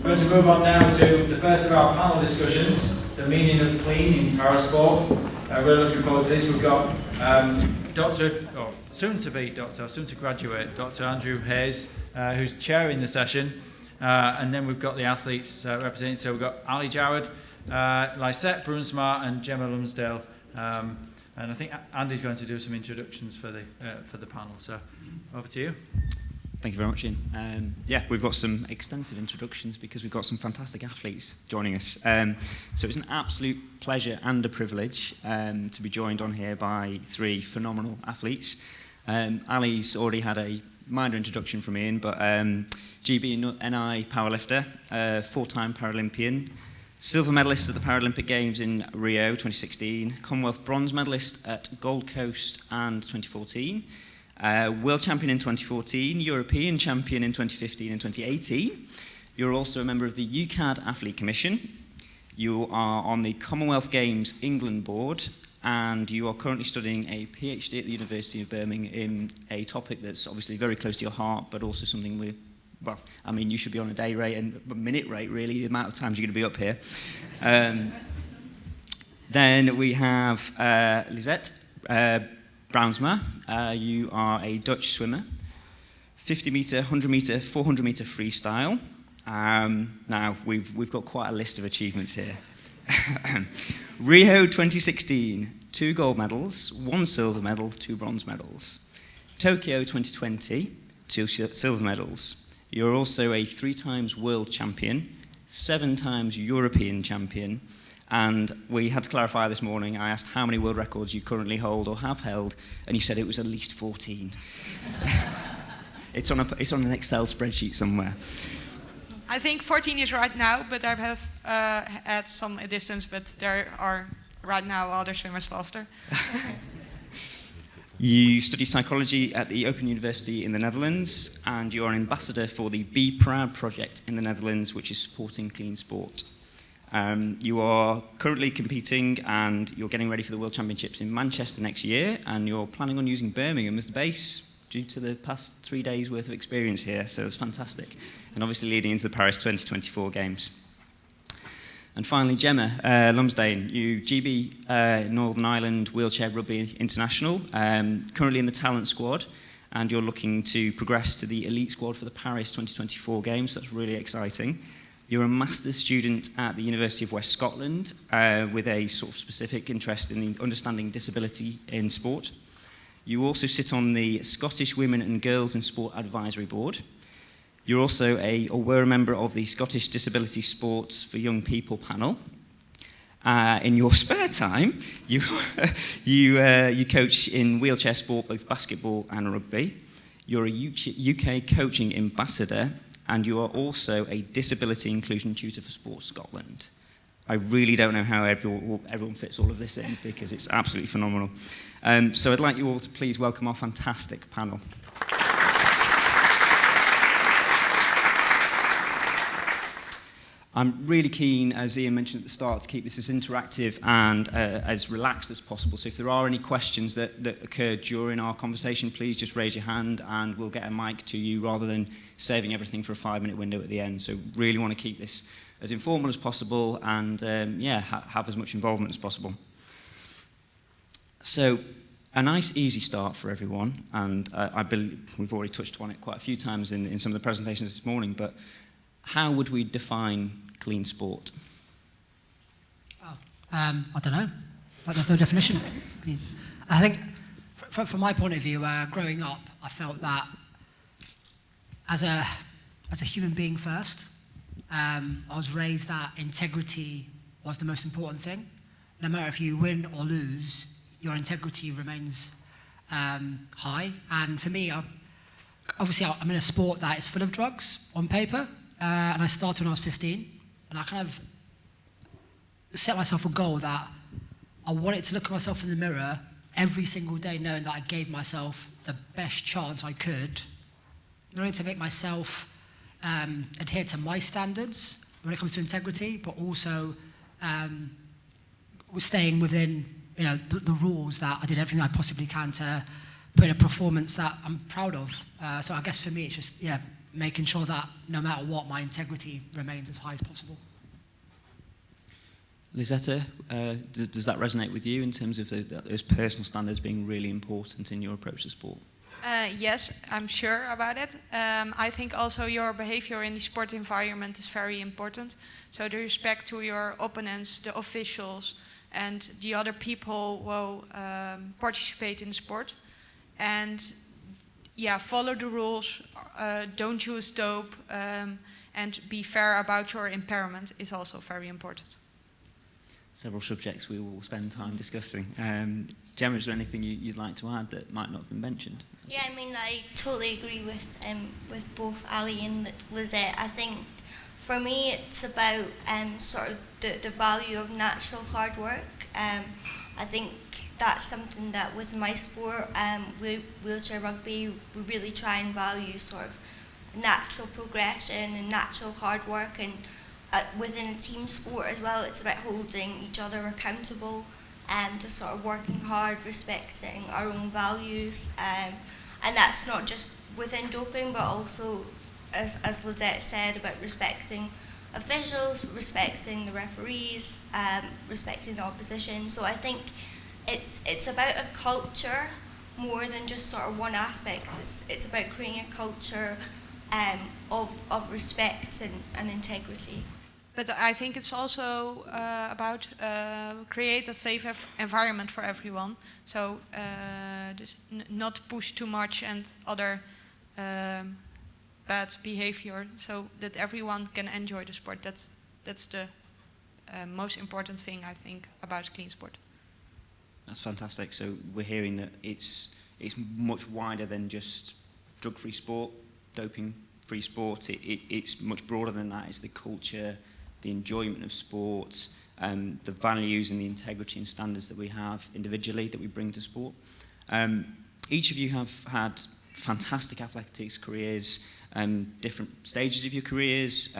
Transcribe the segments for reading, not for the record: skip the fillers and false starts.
We're going to move on now to the first of our panel discussions, the meaning of clean in parasport. We're looking forward to this. We've got soon to graduate, Dr. Andrew Hayes, who's chairing the session. And then we've got the athletes representing. So we've got Ali Jarrod, Lysette Brunsmart and Gemma Lumsdale. And I think Andy's going to do some introductions for the panel. So over to you. Thank you very much, Ian. We've got some extensive introductions because we've got some fantastic athletes joining us. So it's an absolute pleasure and a privilege to be joined on here by three phenomenal athletes. Ali's already had a minor introduction from Ian, but GB NI powerlifter, four-time Paralympian, silver medalist at the Paralympic Games in Rio 2016, Commonwealth bronze medalist at Gold Coast and 2014, world champion in 2014, European champion in 2015 and 2018. You're also a member of the UCAD Athlete Commission. You are on the Commonwealth Games England board, and you are currently studying a PhD at the University of Birmingham in a topic that's obviously very close to your heart, but also something you should be on a day rate and a minute rate, really, the amount of times you're going to be up here. Then we have Lysette Brunsmart. You are a Dutch swimmer, 50 metre, 100 metre, 400 metre freestyle. Now, we've got quite a list of achievements here. Rio 2016, 2 gold medals, 1 silver medal, 2 bronze medals. Tokyo 2020, 2 silver medals. You're also a 3 times world champion, 7 times European champion, and we had to clarify this morning. I asked how many world records you currently hold or have held, and you said it was at least 14. It's on an Excel spreadsheet somewhere. I think 14 is right now, but I have had some distance, but there are right now other swimmers faster. You study psychology at the Open University in the Netherlands, and you are an ambassador for the Be Proud project in the Netherlands, which is supporting clean sport. You are currently competing, and you're getting ready for the World Championships in Manchester next year, and you're planning on using Birmingham as the base due to the past 3 days' worth of experience here, so it's fantastic. And obviously leading into the Paris 2024 Games. And finally, Gemma Lumsdale, you GB Northern Ireland Wheelchair Rugby International, currently in the talent squad, and you're looking to progress to the elite squad for the Paris 2024 Games. That's really exciting. You're a master's student at the University of West Scotland with a sort of specific interest in understanding disability in sport. You also sit on the Scottish Women and Girls in Sport Advisory Board. You're also were a member of the Scottish Disability Sports for Young People panel. In your spare time, you coach in wheelchair sport, both basketball and rugby. You're a UK coaching ambassador, and you are also a disability inclusion tutor for Sport Scotland. I really don't know how everyone fits all of this in, because it's absolutely phenomenal. So I'd like you all to please welcome our fantastic panel. I'm really keen, as Ian mentioned at the start, to keep this as interactive and as relaxed as possible. So if there are any questions that occur during our conversation, please just raise your hand and we'll get a mic to you rather than saving everything for a 5-minute window at the end. So really want to keep this as informal as possible and have as much involvement as possible. So a nice easy start for everyone, and I believe we've already touched on it quite a few times in some of the presentations this morning, but how would we define clean sport? I don't know. There's no definition. I think, from my point of view, growing up, I felt that as a human being first, I was raised that integrity was the most important thing. No matter if you win or lose, your integrity remains high. And for me, obviously, I'm in a sport that is full of drugs on paper. And I started when I was 15, and I kind of set myself a goal that I wanted to look at myself in the mirror every single day knowing that I gave myself the best chance I could, not only to make myself adhere to my standards when it comes to integrity, but also staying within the rules, that I did everything I possibly can to put in a performance that I'm proud of. So I guess for me, it's just, making sure that no matter what, my integrity remains as high as possible. Lisetta, does that resonate with you in terms of those personal standards being really important in your approach to sport? Yes, I'm sure about it. I think also your behavior in the sport environment is very important. So the respect to your opponents, the officials, and the other people who participate in the sport. And yeah, follow the rules, don't use dope, and be fair about your impairment is also very important. Several subjects we will spend time discussing. Gemma, is there anything you'd like to add that might not have been mentioned? Yeah, I mean, I totally agree with both Ali and Lizette. I think for me it's about sort of the value of natural hard work. I think that's something that with my sport, wheelchair rugby, we really try and value sort of natural progression and natural hard work, and within a team sport as well, it's about holding each other accountable and just sort of working hard, respecting our own values, and that's not just within doping, but also, as Lizette said, about respecting officials, respecting the referees, respecting the opposition. So I think it's about a culture more than just sort of one aspect. It's about creating a culture of respect and integrity. But I think it's also about create a safe environment for everyone. So just not push too much and other bad behavior, so that everyone can enjoy the sport. That's the most important thing, I think, about clean sport. That's fantastic. So we're hearing that it's much wider than just drug-free sport, doping-free sport. It's much broader than that. It's the culture, the enjoyment of sport, the values and the integrity and standards that we have individually that we bring to sport. Each of you have had fantastic athletics careers, different stages of your careers.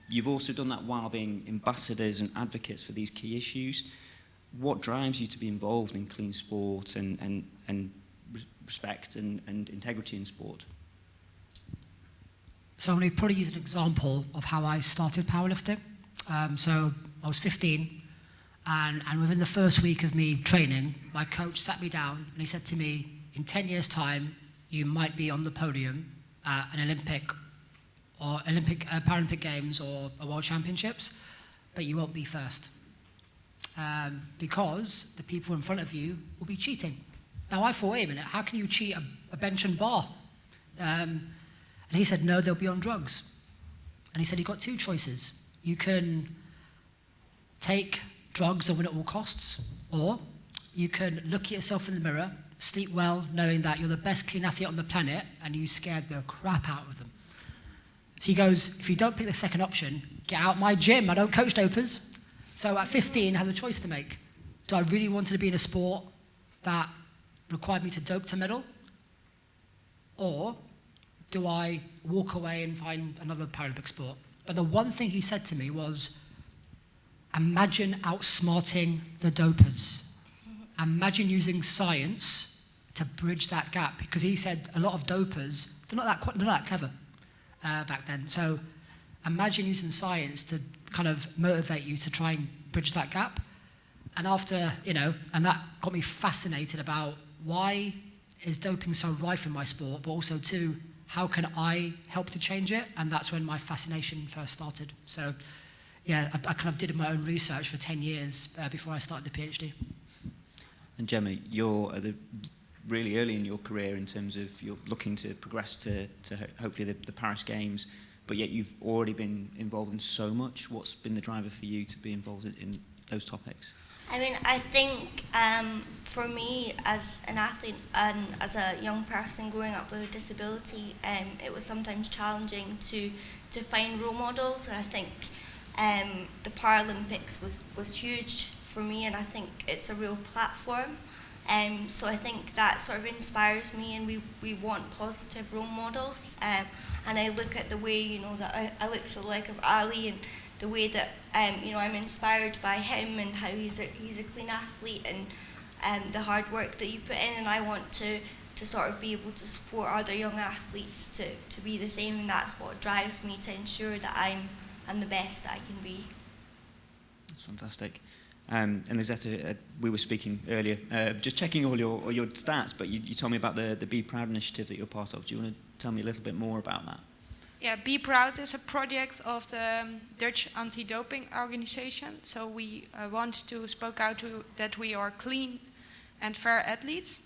You've also done that while being ambassadors and advocates for these key issues. What drives you to be involved in clean sport and respect and integrity in sport? So I'm going to probably use an example of how I started powerlifting. So I was 15, and within the first week of me training, my coach sat me down and he said to me, in 10 years' time, you might be on the podium at an Paralympic Games or a World Championships, but you won't be first. Because the people in front of you will be cheating. Now I thought, wait a minute, how can you cheat a bench and bar? And he said, no, they'll be on drugs. And he said, you've got two choices. You can take drugs and win at all costs, or you can look at yourself in the mirror, sleep well, knowing that you're the best clean athlete on the planet, and you scared the crap out of them. So he goes, if you don't pick the second option, get out my gym. I don't coach dopers. So at 15, I had a choice to make. Do I really want to be in a sport that required me to dope to medal? Or do I walk away and find another Paralympic sport? But the one thing he said to me was, imagine outsmarting the dopers. Imagine using science to bridge that gap. Because he said a lot of dopers, they're not that clever back then. So imagine using science to kind of motivate you to try and bridge that gap. And after, and that got me fascinated about why is doping so rife in my sport, but also too, how can I help to change it? And that's when my fascination first started. So yeah, I kind of did my own research for 10 years before I started the PhD. And Gemma, you're really early in your career in terms of you're looking to progress to hopefully the Paris Games, but yet you've already been involved in so much. What's been the driver for you to be involved in those topics? I mean, I think for me as an athlete and as a young person growing up with a disability, it was sometimes challenging to find role models, and I think the Paralympics was huge for me, and I think it's a real platform. So I think that sort of inspires me, and we want positive role models. And I look at the way, that I look to the like of Ali, and the way that I'm inspired by him and how he's a clean athlete, and the hard work that you put in, and I want to sort of be able to support other young athletes to be the same, and that's what drives me to ensure that I'm the best that I can be. That's fantastic. And Lisetta, we were speaking earlier, just checking all your stats, but you told me about the Be Proud initiative that you're part of. Do you want to tell me a little bit more about that? Yeah, Be Proud is a project of the Dutch anti-doping organization. So we want to speak out to that we are clean and fair athletes,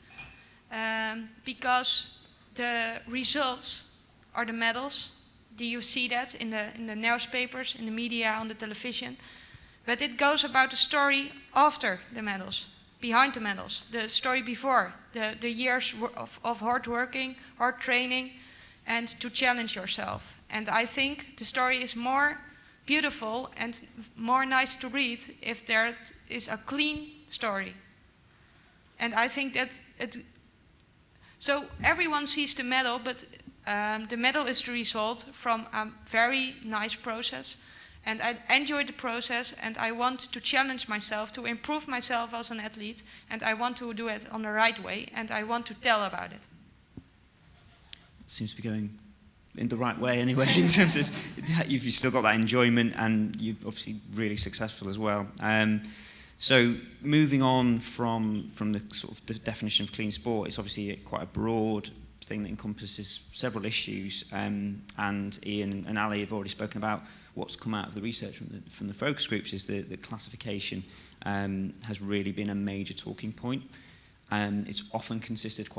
because the results are the medals. Do you see that in the newspapers, in the media, on the television? But it goes about the story after the medals, behind the medals, the story before, the years of hard working, hard training, and to challenge yourself. And I think the story is more beautiful and more nice to read if there is a clean story. And I think that so everyone sees the medal, but the medal is the result from a very nice process. And I enjoy the process, and I want to challenge myself, to improve myself as an athlete, and I want to do it on the right way, and I want to tell about it. Seems to be going in the right way anyway, in terms of you've still got that enjoyment, and you're obviously really successful as well. So moving on from the sort of the definition of clean sport, it's obviously quite a broad thing that encompasses several issues, and Ian and Ali have already spoken about what's come out of the research from the focus groups is that classification has really been a major talking point. It's often considered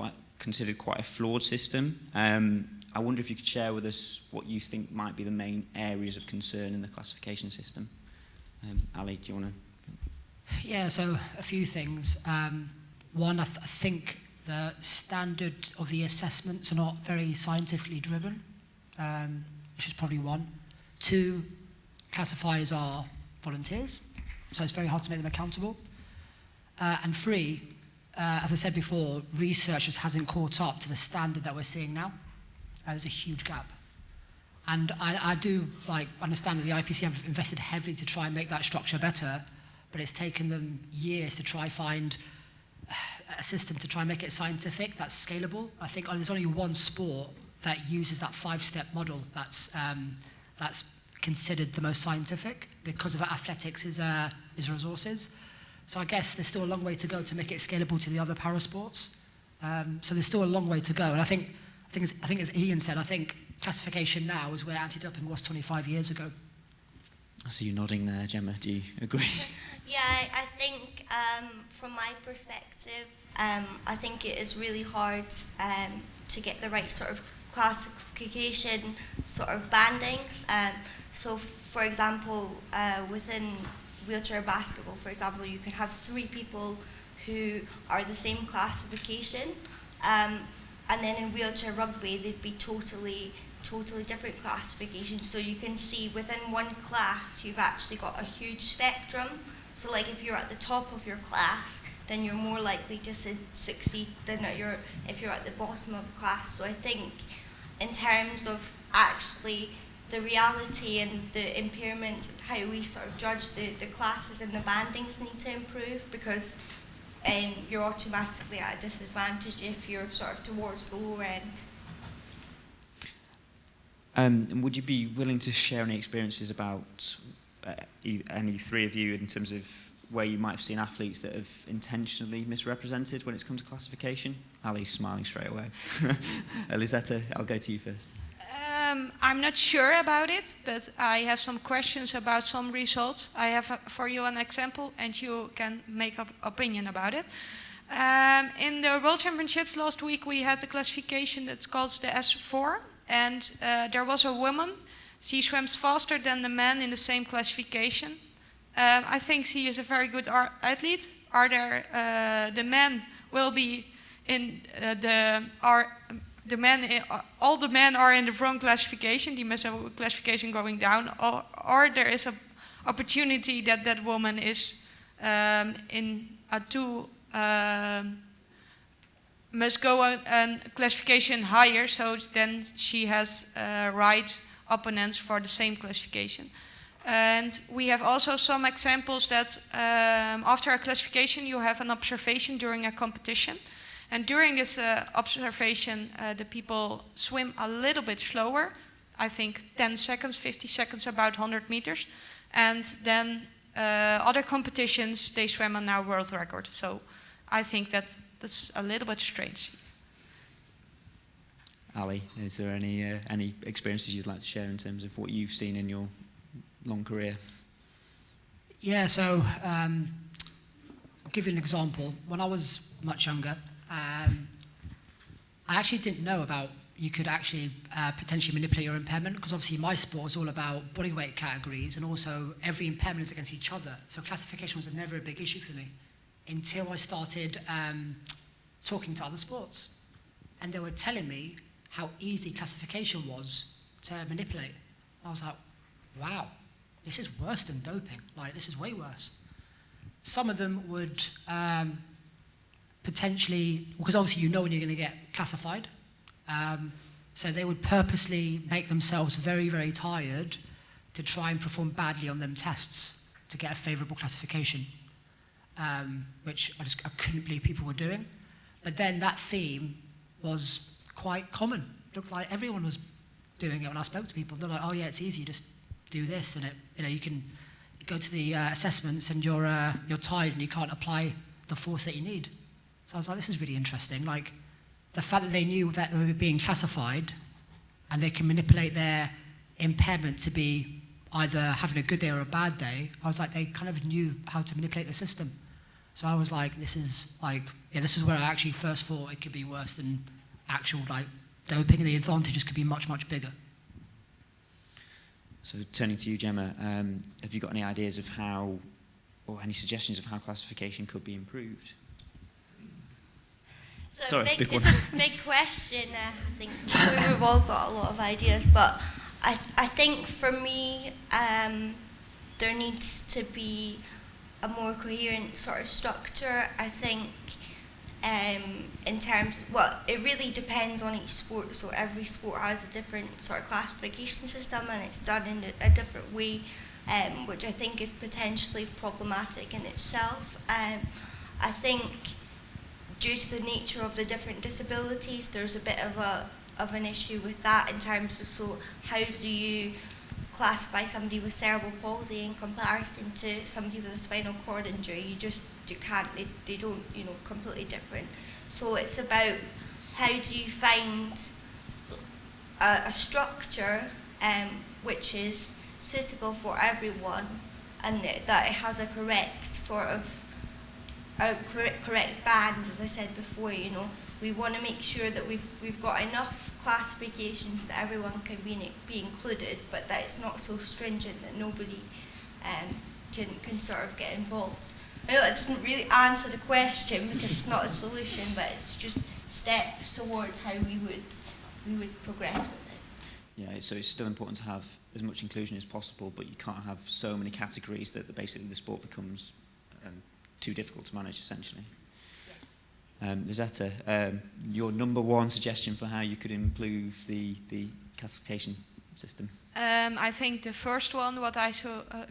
quite a flawed system. I wonder if you could share with us what you think might be the main areas of concern in the classification system. Ali, do you want to? Yeah, so a few things. One, I think the standard of the assessments are not very scientifically driven, which is probably one. Two, classifiers are volunteers, so it's very hard to make them accountable. And three, as I said before, research just hasn't caught up to the standard that we're seeing now. There's a huge gap. And I do understand that the IPC have invested heavily to try and make that structure better, but it's taken them years to try find a system to try and make it scientific, that's scalable. I think there's only one sport that uses that 5-step model that's considered the most scientific because of athletics is resources. So I guess there's still a long way to go to make it scalable to the other para sports. So there's still a long way to go. And I think as Ian said, I think classification now is where anti-doping was 25 years ago. I see you nodding there, Gemma. Do you agree? Yeah, I think from my perspective, I think it is really hard to get the right sort of classification sort of bandings. So, for example, within wheelchair basketball, for example, you can have 3 people who are the same classification, and then in wheelchair rugby, they'd be totally different classifications. So you can see within one class, you've actually got a huge spectrum. So like if you're at the top of your class, then you're more likely to succeed than if you're at the bottom of the class. So I think in terms of actually the reality and the impairments and how we sort of judge the classes and the bandings need to improve, because you're automatically at a disadvantage if you're sort of towards the lower end. And would you be willing to share any experiences about any 3 of you in terms of where you might have seen athletes that have intentionally misrepresented when it's come to classification? Ali's smiling straight away. Lisetta, I'll go to you first. I'm not sure about it, but I have some questions about some results. I have for you an example, and you can make up opinion about it. In the World Championships last week, we had the classification that's called the S4, and there was a woman. She swims faster than the man in the same classification. I think she is a very good athlete. The men will be in all the men are in the wrong classification. Die must have a classification going down, or there is an opportunity that woman is in a must go a classification higher, so then she has right opponents for the same classification. And we have also some examples that after a classification you have an observation during a competition, And during this observation, the people swim a little bit slower. I think 10 seconds, 50 seconds, about 100 meters. And then other competitions, they swam on our world record. So I think that's a little bit strange. Ali, is there any experiences you'd like to share in terms of what you've seen in your long career? Yeah, so I'll give you an example. When I was much younger, I actually didn't know about you could actually potentially manipulate your impairment, because obviously my sport is all about body weight categories, and also every impairment is against each other. So classification was never a big issue for me until I started talking to other sports. And they were telling me how easy classification was to manipulate. I was like, wow, this is worse than doping. Like, this is way worse. Some of them would potentially, because obviously you know when you're going to get classified, so they would purposely make themselves very, very tired to try and perform badly on them tests to get a favourable classification, which I couldn't believe people were doing. But then that theme was quite common. It looked like everyone was doing it when I spoke to people. They're like, oh yeah, it's easy, just do this, and you can go to the assessments and you're tired and you can't apply the force that you need. So I was like, this is really interesting. Like, the fact that they knew that they were being classified and they can manipulate their impairment to be either having a good day or a bad day, I was like, they kind of knew how to manipulate the system. So I was like, this is where I actually first thought it could be worse than actual like doping, and the advantages could be much, much bigger. So turning to you, Gemma, have you got any ideas of how, or any suggestions of how classification could be improved? Sorry, it's a big question. I think we've all got a lot of ideas, but I think for me, there needs to be a more coherent sort of structure. I think in terms, well, it really depends on each sport. So every sport has a different sort of classification system, and it's done in a different way, which I think is potentially problematic in itself. I think, due to the nature of the different disabilities, there's a bit of an issue with that in terms of, so how do you classify somebody with cerebral palsy in comparison to somebody with a spinal cord injury? You can't, they don't, completely different. So it's about how do you find a structure which is suitable for everyone, and that it has a correct sort of correct band, as I said before. We want to make sure that we've got enough classifications that everyone can be included, but that it's not so stringent that nobody can sort of get involved. I know that doesn't really answer the question because it's not a solution, but it's just steps towards how we would progress with it. Yeah, so it's still important to have as much inclusion as possible, but you can't have so many categories that basically the sport becomes too difficult to manage, essentially. Rosetta, your number one suggestion for how you could improve the classification system? I think the first one, what I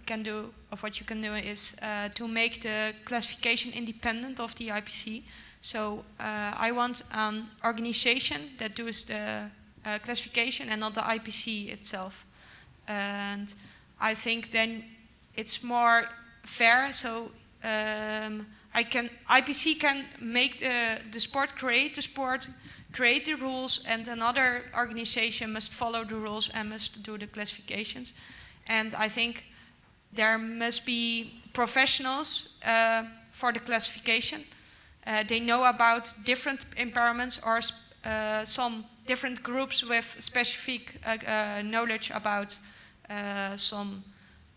can do, of what you can do, is to make the classification independent of the IPC. So I want an organization that does the classification and not the IPC itself. And I think then it's more fair. So IPC can make the sport, create the rules, and another organization must follow the rules and must do the classifications. And I think there must be professionals for the classification. They know about different impairments, or some different groups with specific knowledge about some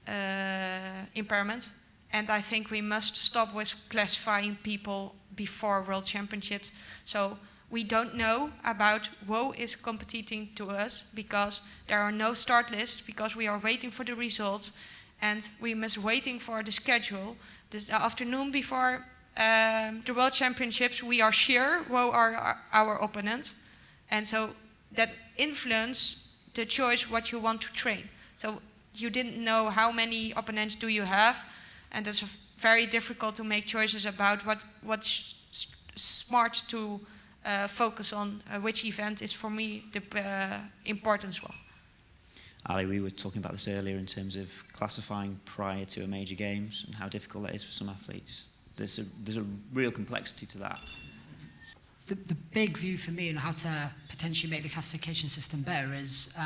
impairments. And I think we must stop with classifying people before World Championships. So we don't know about who is competing to us, because there are no start lists, because we are waiting for the results, and we must waiting for the schedule. This afternoon before the World Championships, we are sure who are our opponents, and so that influence the choice what you want to train. So you didn't know how many opponents do you have, and it's very difficult to make choices about what's smart to focus on which event is for me the important one. Ali, we were talking about this earlier in terms of classifying prior to a major games and how difficult that is for some athletes. There's a real complexity to that. The big view for me on how to potentially make the classification system better is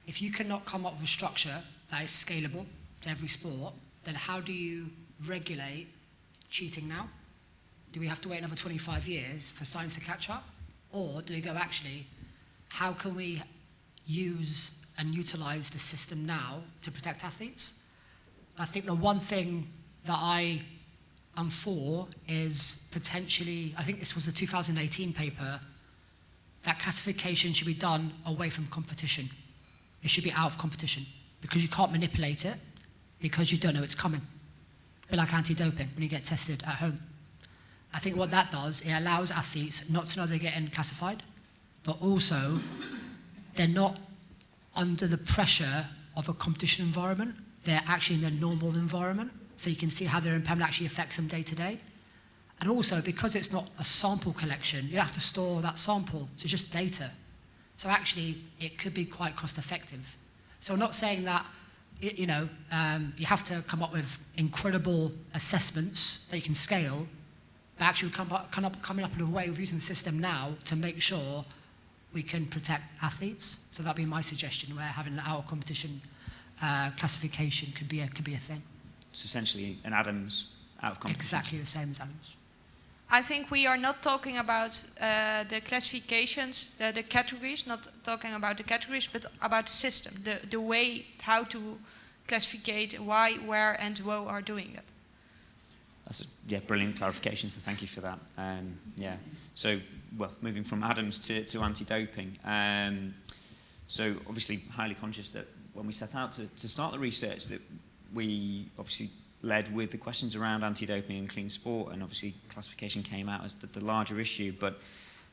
if you cannot come up with a structure that is scalable to every sport, then how do you regulate cheating now? Do we have to wait another 25 years for science to catch up? Or do we go, actually, how can we use and utilize the system now to protect athletes? I think the one thing that I am for is potentially, I think this was a 2018 paper, that classification should be done away from competition. It should be out of competition because you can't manipulate it because you don't know it's coming. A bit like anti-doping when you get tested at home. I think what that does, it allows athletes not to know they're getting classified, but also they're not under the pressure of a competition environment. They're actually in their normal environment, so you can see how their impairment actually affects them day to day. And also, because it's not a sample collection, you don't have to store that sample, so it's just data. So actually, it could be quite cost effective. So I'm not saying that, you have to come up with incredible assessments that you can scale, but actually coming up with a way of using the system now to make sure we can protect athletes. So that'd be my suggestion, where having an out of competition classification could be a thing. So essentially an Adams out of competition. Exactly the same as Adams. I think we are not talking about the classifications, the categories, not talking about the categories, but about the system, the way how to classificate, why, where, and who are doing that. That's brilliant clarification, so thank you for that. So, moving from Adams to anti-doping. So obviously highly conscious that when we set out to start the research that we obviously led with the questions around anti-doping and clean sport, and obviously classification came out as the larger issue, but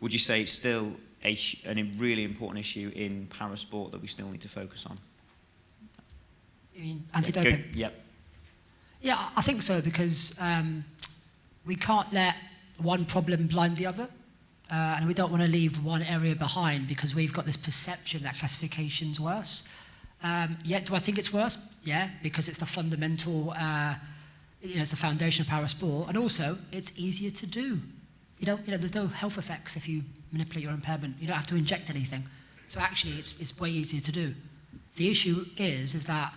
would you say it's still a really important issue in para-sport that we still need to focus on? You mean anti-doping? Yep. Yeah, I think so, because we can't let one problem blind the other, and we don't want to leave one area behind because we've got this perception that classification's worse. Yet, do I think it's worse? Yeah, because it's the fundamental, it's the foundation of para sport, and also it's easier to do. There's no health effects if you manipulate your impairment. You don't have to inject anything, so actually it's way easier to do. The issue is that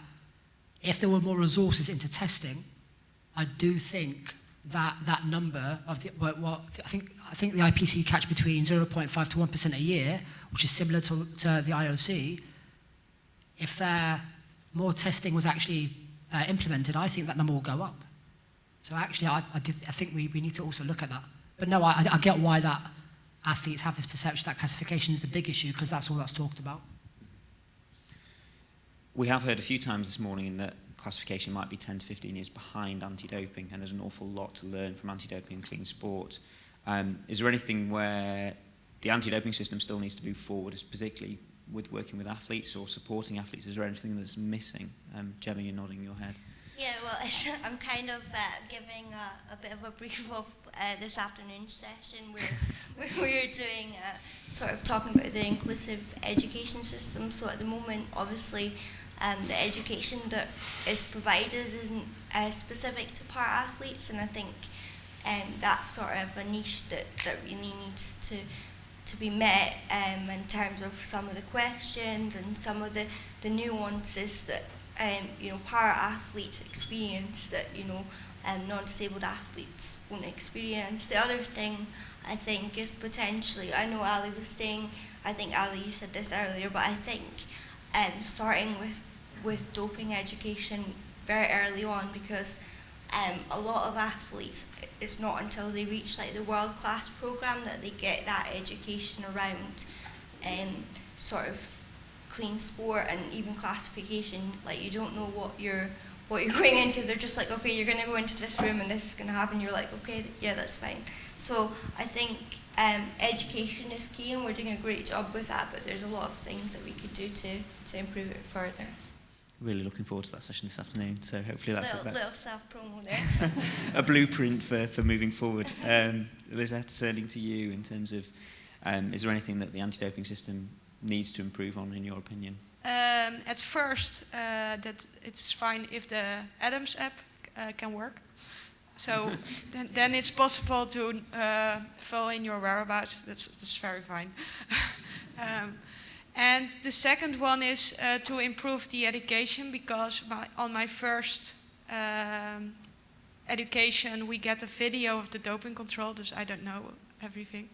if there were more resources into testing, I do think that number of I think the IPC catch between 0.5 to 1% a year, which is similar to the IOC. If more testing was actually implemented, I think that number will go up. So actually, I think we need to also look at that. But no, I get why that athletes have this perception that classification is the big issue, because that's all that's talked about. We have heard a few times this morning that classification might be 10 to 15 years behind anti-doping, and there's an awful lot to learn from anti-doping and clean sport. Is there anything where the anti-doping system still needs to move forward, particularly with working with athletes or supporting athletes? Is there anything that's missing? Gemma, you're nodding your head. Yeah, well, I'm kind of giving a bit of a brief of this afternoon's session where we're doing sort of talking about the inclusive education system. So at the moment, obviously, the education that is provided isn't specific to para-athletes, and I think that's sort of a niche that really needs to be met in terms of some of the questions and some of the nuances that para-athletes experience that non-disabled athletes won't experience. The other thing I think is potentially, I know Ali was saying, I think Ali you said this earlier, but I think starting with doping education very early on, because a lot of athletes, it's not until they reach like the world-class program that they get that education around sort of clean sport and even classification. Like, you don't know what you're going into. They're just like, okay, you're going to go into this room and this is going to happen. You're like, okay, yeah, that's fine. So I think education is key, and we're doing a great job with that, but there's a lot of things that we could do to improve it further. Really looking forward to that session this afternoon. So hopefully that's Little self-promo there. a blueprint for moving forward. Lizette, turning to you in terms of, is there anything that the anti-doping system needs to improve on, in your opinion? At first, that it's fine if the Adams app can work. So then it's possible to fill in your whereabouts. That's very fine. And the second one is to improve the education, because on my first education we get a video of the doping control, so I don't know everything.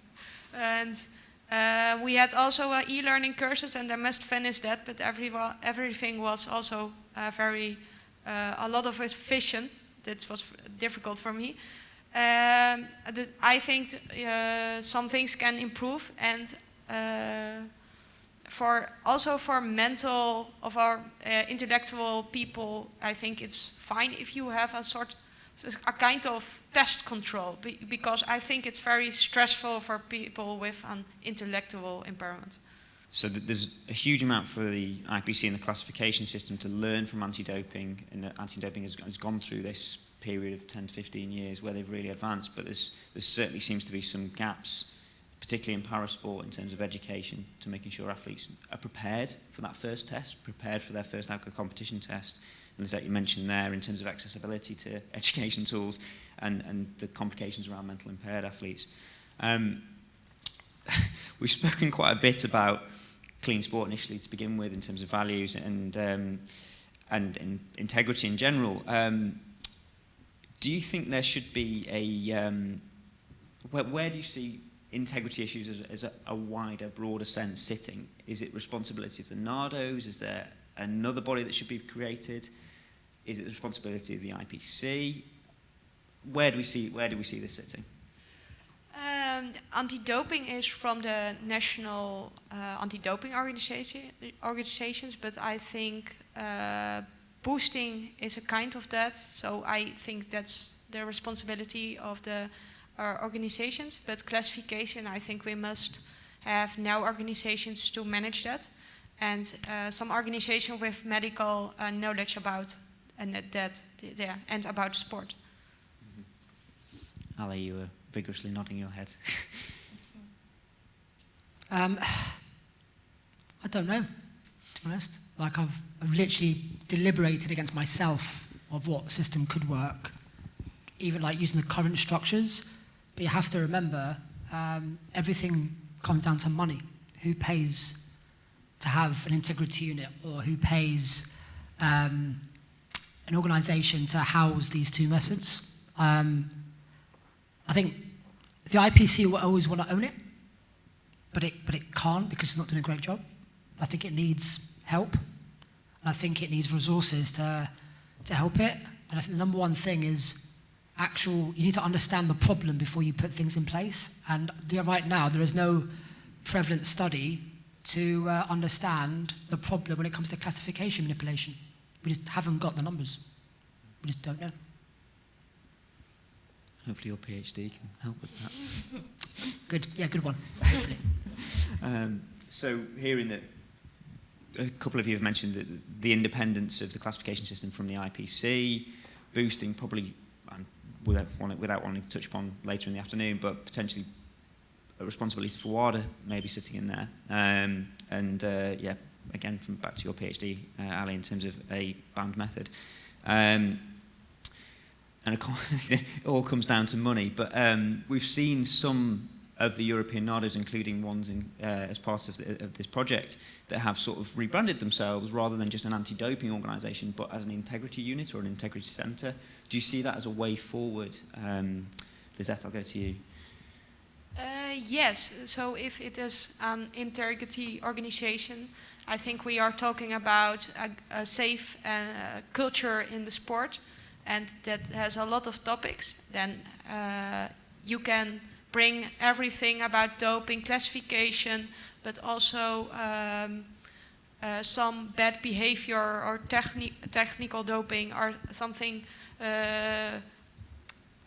And we had also e-learning courses, and I must finish that, but everything was also a lot of efficient. That was difficult for me. I think some things can improve, and for mental of our intellectual people, I think it's fine if you have a kind of test control, because I think it's very stressful for people with an intellectual impairment. So there's a huge amount for the IPC and the classification system to learn from anti-doping, and that anti-doping has gone through this period of 10 to 15 years where they've really advanced, but there certainly seems to be some gaps, particularly in parasport, in terms of education, to making sure athletes are prepared for that first test, prepared for their first alcohol competition test. And as you mentioned there, in terms of accessibility to education tools and the complications around mental impaired athletes. We've spoken quite a bit about clean sport initially to begin with, in terms of values and integrity in general. Do you think there should be where do you see integrity issues as a wider, broader sense sitting? Is it responsibility of the NARDOs? Is there another body that should be created? Is it the responsibility of the IPC? Where do we see this sitting? Anti-doping is from the national anti-doping organizations, but I think boosting is a kind of that. So I think that's the responsibility of the organizations. But classification, I think we must have now organizations to manage that, and some organization with medical knowledge about and about sport. Mm-hmm. Ali, you were vigorously nodding your head. I don't know, to be honest. Like I've literally deliberated against myself of what system could work, even like using the current structures. But you have to remember, everything comes down to money. Who pays to have an integrity unit, or who pays an organisation to house these two methods? I think the IPC will always want to own it, but it can't, because it's not doing a great job. I think it needs help, and I think it needs resources to help it. And I think the number one thing is you need to understand the problem before you put things in place. And right now, there is no prevalent study to understand the problem when it comes to classification manipulation. We just haven't got the numbers. We just don't know. Hopefully your PhD can help with that. Good one. Hopefully. So hearing that a couple of you have mentioned that the independence of the classification system from the IPC, boosting probably, without wanting to touch upon later in the afternoon, but potentially a responsibility for WADA maybe sitting in there. Again, back to your PhD, Ali, in terms of a banned method. And it all comes down to money, but we've seen some of the European NARDOs, including ones as part of this project, that have sort of rebranded themselves rather than just an anti-doping organisation, but as an integrity unit or an integrity centre. Do you see that as a way forward? Lizette, I'll go to you. Yes, so if it is an integrity organisation, I think we are talking about a safe culture in the sport, and that has a lot of topics. Then you can bring everything about doping, classification, but also some bad behavior or technical doping, or something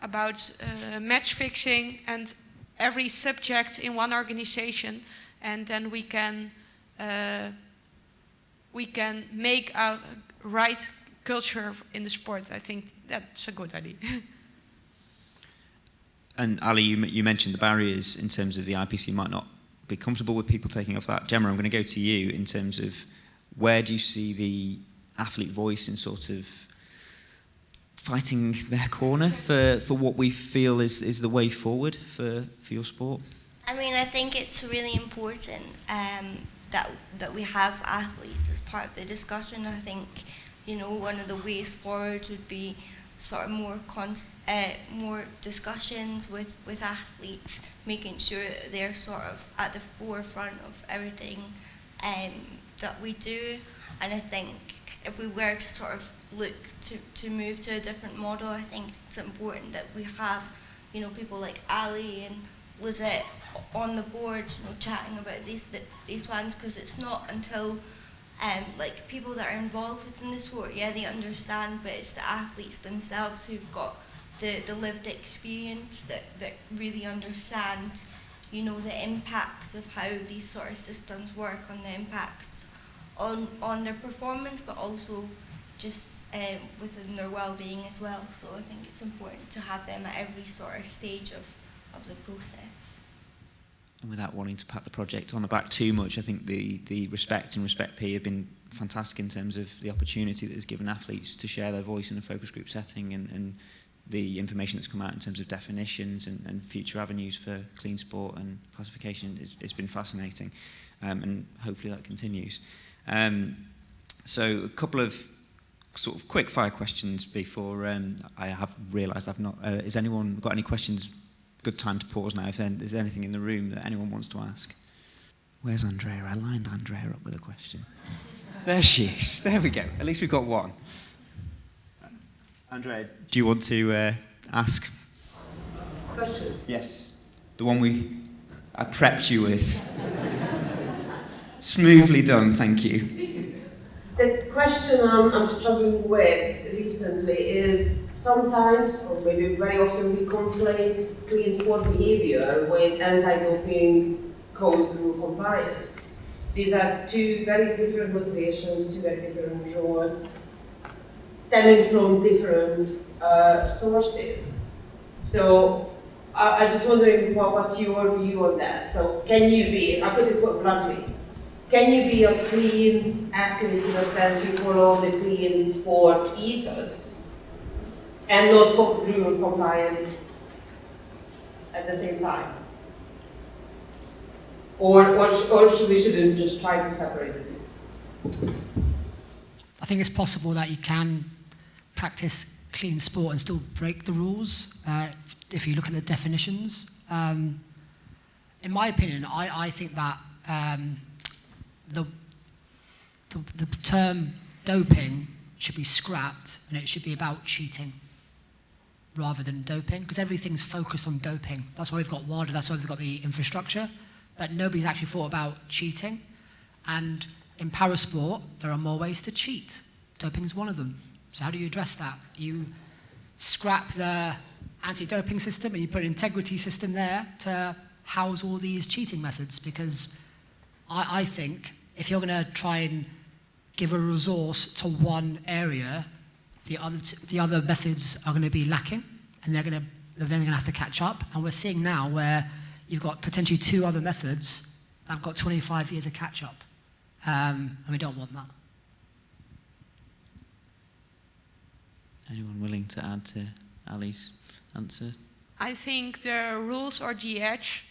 about match fixing, and every subject in one organization, and then we can we can make a right culture in the sport. I think that's a good idea. And Ali, you mentioned the barriers in terms of the IPC might not be comfortable with people taking off that. Gemma, I'm going to go to you in terms of where do you see the athlete voice in sort of fighting their corner for what we feel is the way forward for your sport? I mean, I think it's really important that we have athletes as part of the discussion. I think, you know, one of the ways forward would be sort of more discussions with athletes, making sure that they're sort of at the forefront of everything that we do. And I think if we were to sort of look to move to a different model, I think it's important that we have, you know, people like Ali and Lizette on the board, you know, chatting about these plans, because it's not until like people that are involved within the sport, yeah, they understand, but it's the athletes themselves who've got the lived experience that really understand, you know, the impact of how these sort of systems work, on the impacts on their performance, but also just within their well-being as well. So I think it's important to have them at every sort of stage of the process. And without wanting to pat the project on the back too much, I think the Respect and Respect P have been fantastic in terms of the opportunity that has given athletes to share their voice in a focus group setting, and the information that's come out in terms of definitions and future avenues for clean sport and classification. It's been fascinating, and hopefully that continues. So a couple of sort of quick fire questions before I have realised I've not. Has anyone got any questions? Good time to pause now if there's anything in the room that anyone wants to ask. Where's Andrea? I lined Andrea up with a question. There she is. There we go. At least we've got one. Andrea, do you want to ask? Questions? Yes. The one I prepped you with. Smoothly done, thank you. The question I'm struggling with recently is sometimes, or maybe very often, we conflate clean sport behavior with anti-doping code rule compliance. These are two very different motivations, two very different rules, stemming from different sources. So I'm just wondering what's your view on that? So can you be, I put it bluntly, can you be a clean athlete in the sense you follow the clean sport ethos and not rule compliant at the same time? Or shouldn't just try to separate the two? I think it's possible that you can practice clean sport and still break the rules if you look at the definitions. In my opinion, I think that the term doping should be scrapped, and it should be about cheating rather than doping, because everything's focused on doping. That's why we've got WADA, that's why we've got the infrastructure, but nobody's actually thought about cheating. And in parasport, there are more ways to cheat. Doping is one of them. So how do you address that? You scrap the anti-doping system and you put an integrity system there to house all these cheating methods, because I think if you're going to try and give a resource to one area, the other methods are going to be lacking, and they're then going to have to catch up. And we're seeing now where you've got potentially two other methods that have got 25 years of catch up, and we don't want that. Anyone willing to add to Ali's answer? I think the rules are the edge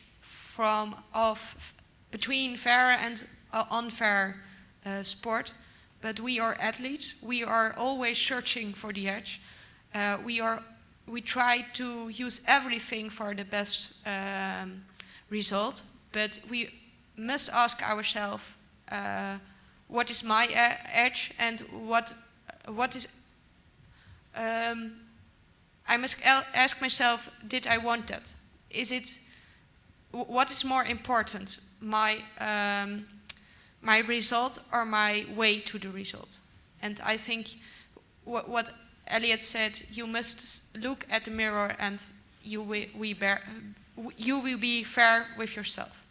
between fair and unfair sport, but we are athletes. We are always searching for the edge. We try to use everything for the best result, but we must ask ourselves, what is my edge, and what is I must ask myself, did I want that? What is more important, my result or my way to the result? And I think what Elliot said, you must look at the mirror and you will be fair with yourself.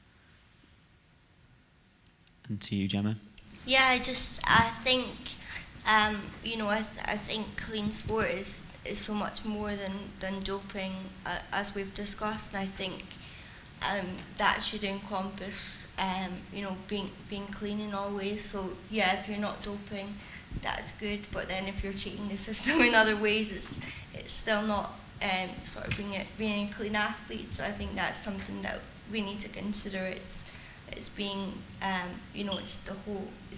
And to you, Gemma? Yeah, I think, I think clean sport is so much more than doping, as we've discussed, and I think that should encompass, being clean in all ways. So yeah, if you're not doping, that's good. But then if you're cheating the system in other ways, it's still not sort of being a clean athlete. So I think that's something that we need to consider. It's being, it's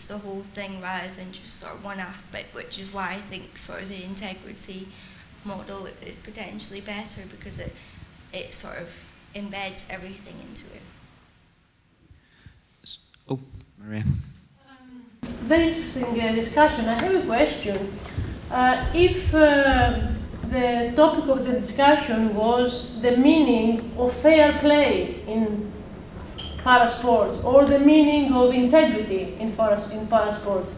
the whole thing rather than just sort of one aspect, which is why I think sort of the integrity model is potentially better, because it sort of embeds everything into it. Oh, Maria. Very interesting discussion. I have a question. If the topic of the discussion was the meaning of fair play in parasport, or the meaning of integrity in parasport,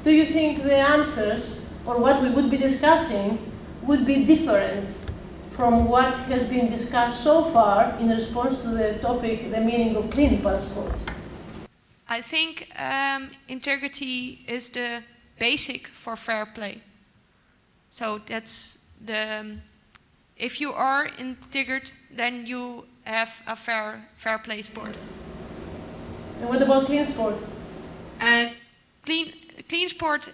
do you think the answers, or what we would be discussing, would be different from what has been discussed so far in response to the topic, the meaning of clean parasport? I think integrity is the basic for fair play. So that's if you are integrated, then you have a fair play sport. And what about clean sport? Clean sport,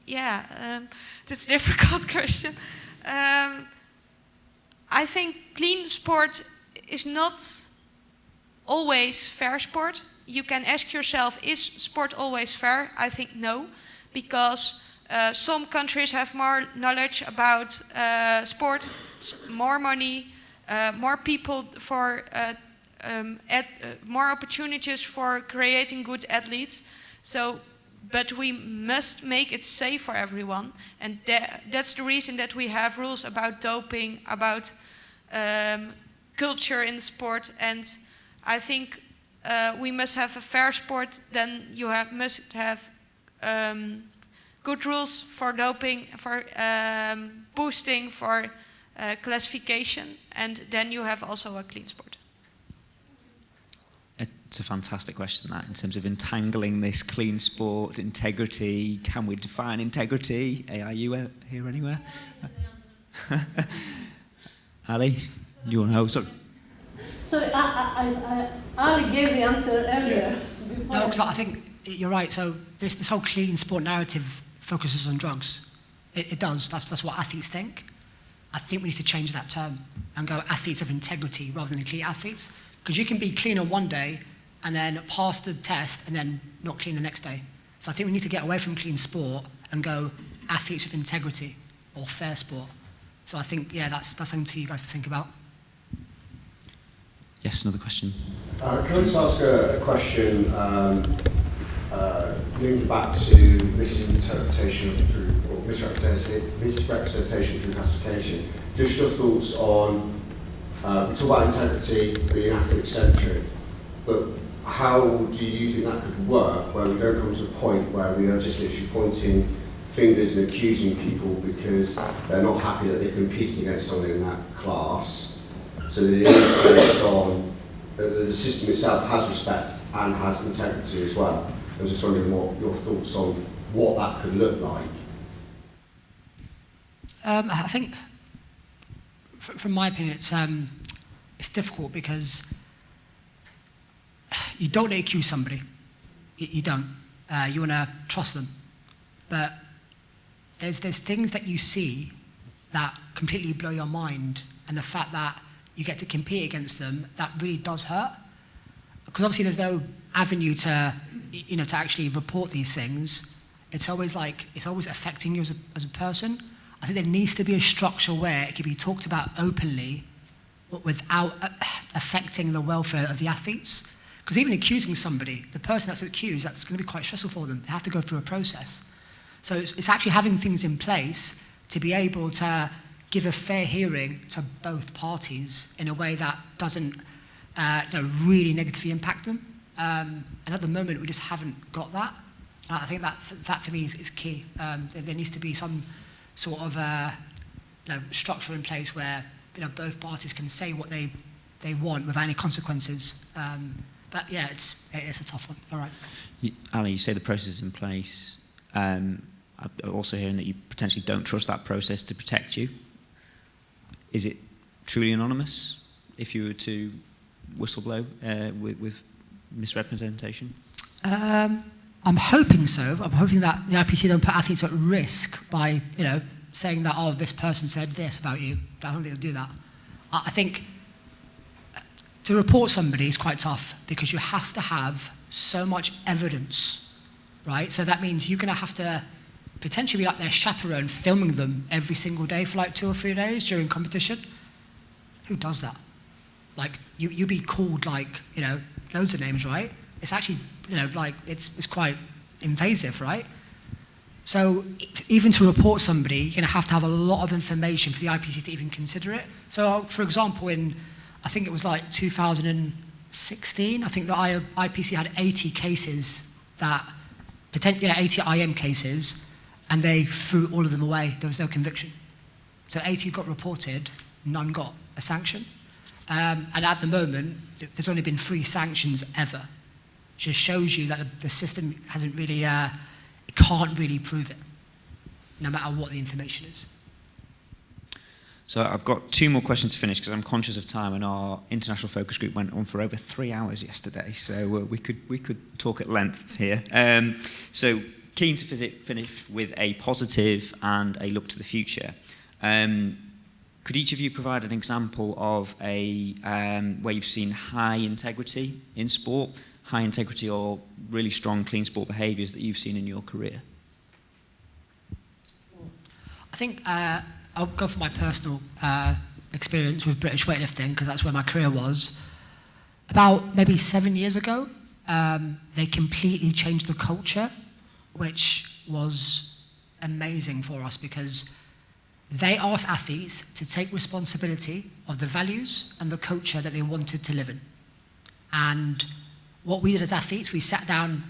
yeah, that's a difficult question. I think clean sport is not always fair sport. You can ask yourself, is sport always fair? I think no, because some countries have more knowledge about sport, more money, more people for more opportunities for creating good athletes. So, but we must make it safe for everyone, and that's the reason that we have rules about doping, about culture in sport, and I think we must have a fair sport. Then you must have good rules for doping, for boosting, for classification, and then you have also a clean sport. It's a fantastic question, that, in terms of entangling this clean sport, integrity. Can we define integrity? Are you here anywhere? Ali, you want to know? Sorry. Sorry, Ali gave the answer earlier. No, because I think you're right. So this whole clean sport narrative focuses on drugs. It does. That's what athletes think. I think we need to change that term and go athletes of integrity rather than clean athletes. Because you can be clean on one day and then pass the test and then not clean the next day. So I think we need to get away from clean sport and go athletes of integrity or fair sport. So I think, yeah, that's something for you guys to think about. Yes, another question. Can I just ask a question linked back to misrepresentation through classification? Just your thoughts on, we talk about integrity being athlete-centric, but how do you think that could work where we don't come to a point where we are just literally pointing fingers and accusing people because they're not happy that they're competing against someone in that class, so that it is based on the system itself has respect and has integrity as well? I was just wondering what your thoughts on what that could look like. I think, from my opinion, it's difficult because you don't want to accuse somebody. You don't. You want to trust them. But there's things that you see that completely blow your mind, and the fact that you get to compete against them, that really does hurt. Because obviously there's no avenue to actually report these things. It's always affecting you as a person. I think there needs to be a structure where it can be talked about openly without affecting the welfare of the athletes. Because even accusing somebody, the person that's accused, that's going to be quite stressful for them. They have to go through a process. So it's actually having things in place to be able to give a fair hearing to both parties in a way that doesn't really negatively impact them. And at the moment, we just haven't got that. And I think that for me is key. There needs to be some sort of structure in place where both parties can say what they want without any consequences. But yeah, it's a tough one. All right. Ali, you say the process is in place. I'm also hearing that you potentially don't trust that process to protect you. Is it truly anonymous if you were to whistleblow with misrepresentation? I'm hoping so. I'm hoping that the IPC don't put athletes at risk by, saying that, oh, this person said this about you. I don't think they'll do that. I think to report somebody is quite tough because you have to have so much evidence, right? So that means you're going to have to potentially be like their chaperone, filming them every single day for like 2 or 3 days during competition. Who does that? Like, you be called like, loads of names, right? It's actually, it's quite invasive, right? So even to report somebody, you're going to have a lot of information for the IPC to even consider it. So, for example, I think it was like 2016, I think the IPC had 80 cases potentially 80 IM cases, and they threw all of them away. There was no conviction. So 80 got reported, none got a sanction. And at the moment, there's only been 3 sanctions ever. It just shows you that the system hasn't really, it can't really prove it, no matter what the information is. So I've got 2 more questions to finish because I'm conscious of time, and our international focus group went on for over 3 hours yesterday, so we could talk at length here. So keen to finish with a positive and a look to the future. Could each of you provide an example of where you've seen high integrity in sport, high integrity or really strong clean sport behaviours that you've seen in your career? I think I'll go for my personal experience with British weightlifting because that's where my career was. About maybe 7 years ago, they completely changed the culture, which was amazing for us because they asked athletes to take responsibility of the values and the culture that they wanted to live in. And what we did as athletes, we sat down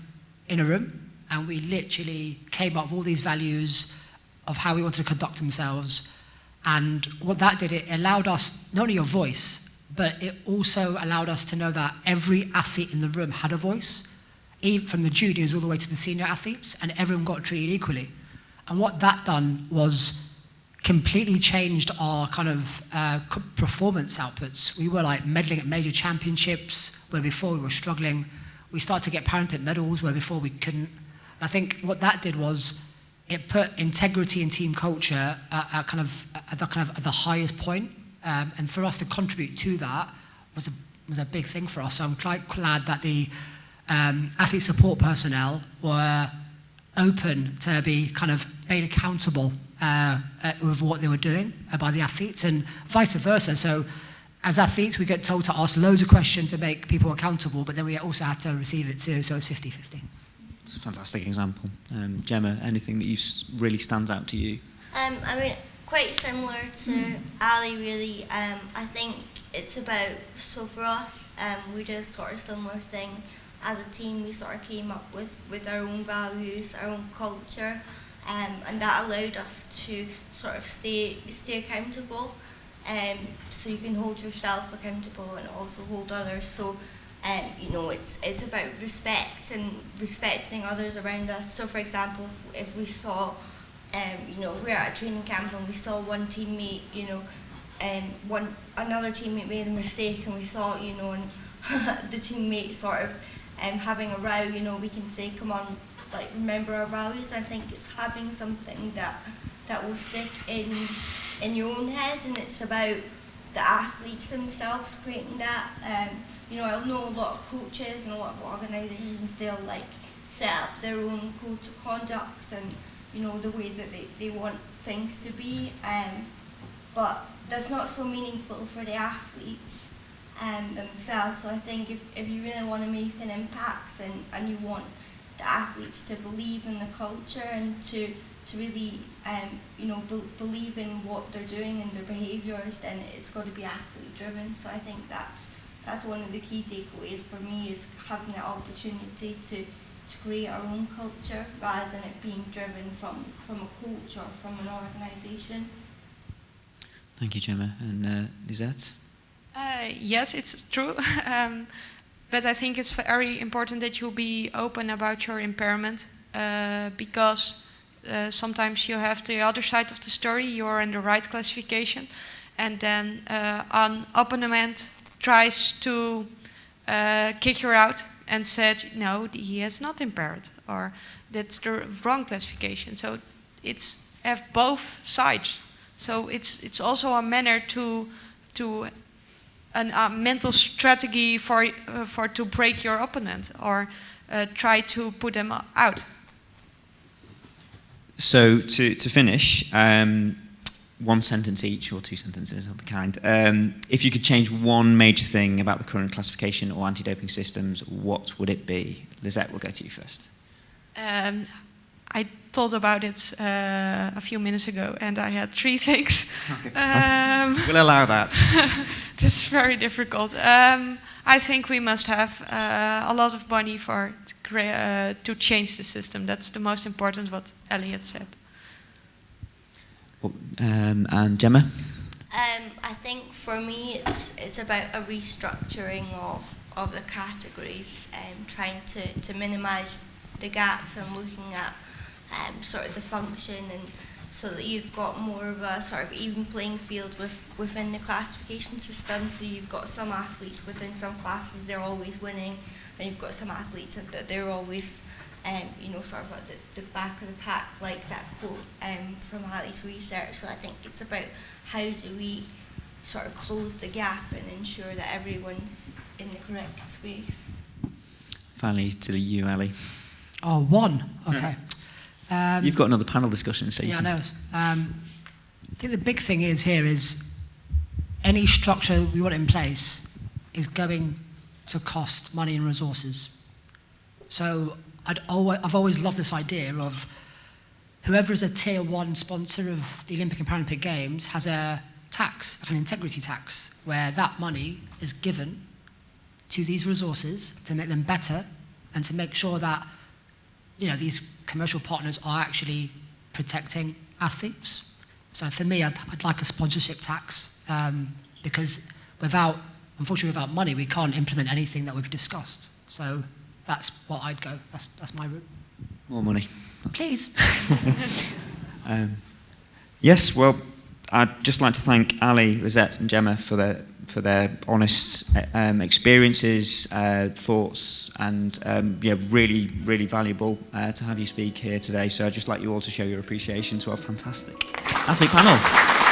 in a room and we literally came up with all these values of how we wanted to conduct themselves. And what that did, it allowed us not only a voice, but it also allowed us to know that every athlete in the room had a voice, even from the juniors all the way to the senior athletes, and everyone got treated equally. And what that done was completely changed our kind of performance outputs. We were like medaling at major championships where before we were struggling. We started to get Paralympic medals where before we couldn't. And I think what that did was it put integrity and team culture at the highest point. And for us to contribute to that was a big thing for us. So I'm quite glad that the athlete support personnel were open to be kind of made accountable with what they were doing by the athletes, and vice versa. So as athletes, we get told to ask loads of questions to make people accountable, but then we also had to receive it too, so it's 50-50. It's a fantastic example. Gemma, anything that really stands out to you? Quite similar to Ali, really. I think it's about, so for us, we did a sort of similar thing. As a team, we sort of came up with our own values, our own culture, and that allowed us to sort of stay accountable. So you can hold yourself accountable and also hold others. So, it's about respect and respecting others around us. So, for example, if we saw, if we're at a training camp and we saw one teammate, another teammate made a mistake, and we saw, and the teammate sort of having a row, we can say, come on, like, remember our values. I think it's having something that will stick in your own head, and it's about the athletes themselves creating that. I know a lot of coaches and a lot of organisations, they'll like set up their own code of conduct and the way that they want things to be, but that's not so meaningful for the athletes themselves. So I think if you really want to make an impact and you want the athletes to believe in the culture and to really believe in what they're doing and their behaviours, then it's got to be athlete driven. So I think that's one of the key takeaways for me, is having the opportunity to create our own culture rather than it being driven from a coach or from an organisation. Thank you, Gemma. And Lisette? Yes, it's true. but I think it's very important that you be open about your impairment, because sometimes you have the other side of the story. You're in the right classification, and then an opponent tries to kick you out and said, no, he is not impaired, or that's the wrong classification. So it's have both sides. So it's also a manner to a mental strategy for to break your opponent, or try to put them out. So to finish, one sentence each, or two sentences, I'll be kind. If you could change one major thing about the current classification or anti-doping systems, what would it be? Lisette, we'll go to you first. I thought about it a few minutes ago, and I had 3 things. Okay. We'll allow that. That's very difficult. I think we must have a lot of money to change the system. That's the most important, what Elliot said. And Gemma? I think for me it's about a restructuring of the categories, trying to minimise the gaps and looking at sort of the function, and so that you've got more of a sort of even playing field within the classification system. So you've got some athletes within some classes, they're always winning, and you've got some athletes that they're always sort of at the back of the pack, like that quote from Ali's research. So I think it's about how do we sort of close the gap and ensure that everyone's in the correct space. Finally, to you, Ali. Oh, one. Okay. You've got another panel discussion, so yeah, I know. I think the big thing is any structure we want in place is going to cost money and resources. So I've always loved this idea of whoever is a tier 1 sponsor of the Olympic and Paralympic Games has a tax, an integrity tax, where that money is given to these resources to make them better and to make sure that these commercial partners are actually protecting athletes. So for me, I'd like a sponsorship tax, because unfortunately without money, we can't implement anything that we've discussed. So that's what I'd go. That's my route. More money. Please. Yes, well, I'd just like to thank Ali, Lisette and Gemma for their honest experiences, thoughts, and really, really valuable to have you speak here today. So I'd just like you all to show your appreciation to our fantastic athlete panel.